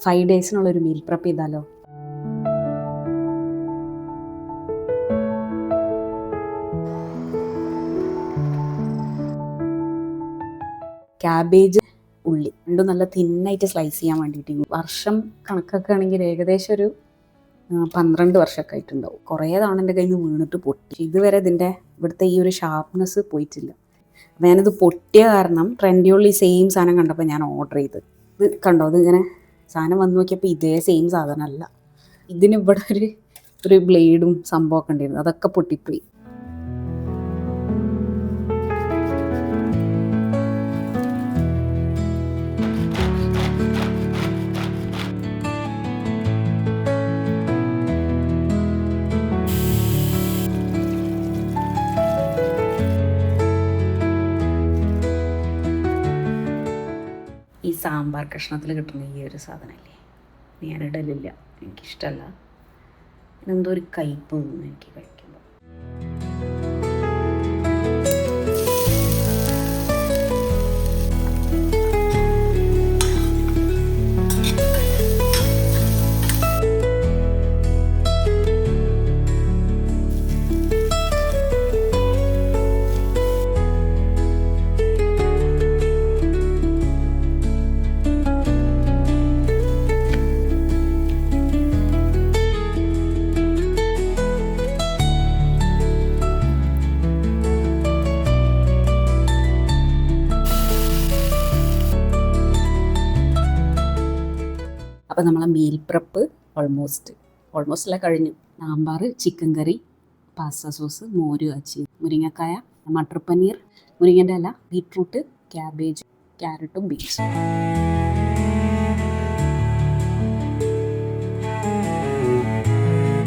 5 ഡേയ്സിനുള്ളൊരു meal prep ചെയ്താലോ? Cabbage, ഉള്ളി രണ്ടും നല്ല തിന്നായിട്ട് സ്ലൈസ് ചെയ്യാൻ വേണ്ടിയിട്ട് വർഷം കണക്കൊക്കെ ആണെങ്കിൽ ഏകദേശം ഒരു 12 വർഷമൊക്കെ ആയിട്ടുണ്ടാവും. കുറേ തവണ എൻ്റെ കയ്യിൽ നിന്ന് വീണിട്ട് പൊട്ടി. ഇതുവരെ ഇവിടുത്തെ ഈ ഒരു ഷാർപ്നെസ് പോയിട്ടില്ല. അപ്പോൾ ഞാനിത് പൊട്ടിയ കാരണം ട്രെൻഡിയോളിൽ സെയിം സാധനം കണ്ടപ്പോൾ ഞാൻ ഓർഡർ ചെയ്ത്. ഇത് കണ്ടോ, ഇതിങ്ങനെ സാധനം വന്ന് നോക്കിയപ്പോൾ ഇതേ സെയിം സാധനമല്ല. ഇതിനിവിടെ ഒരു ബ്ലേഡും സംഭവമൊക്കെ ഉണ്ടായിരുന്നു, അതൊക്കെ പൊട്ടിപ്പോയി. ഈ സാമ്പാർ കഷ്ണത്തിൽ കിട്ടുന്ന ഈ ഒരു സാധനമല്ലേ, ഞാനിടലില്ല, എനിക്കിഷ്ടമല്ല. എന്തോ ഒരു കയ്പ്പ് തോന്നുന്നു എനിക്ക് കഴിക്കുമ്പോൾ. അപ്പോൾ നമ്മളെ മീൽ പ്രെപ്പ് ഓൾമോസ്റ്റ് എല്ലാം കഴിഞ്ഞു. സാമ്പാർ, ചിക്കൻ കറി, പാസ്ത സോസ്, മോര് കാച്ചി, മുരിങ്ങക്കായ, മട്ടർ പനീർ, മുരിങ്ങൻ്റെ ഇല, ബീട്രൂട്ട്, ക്യാബേജ്, ക്യാരറ്റും ബീൻസും.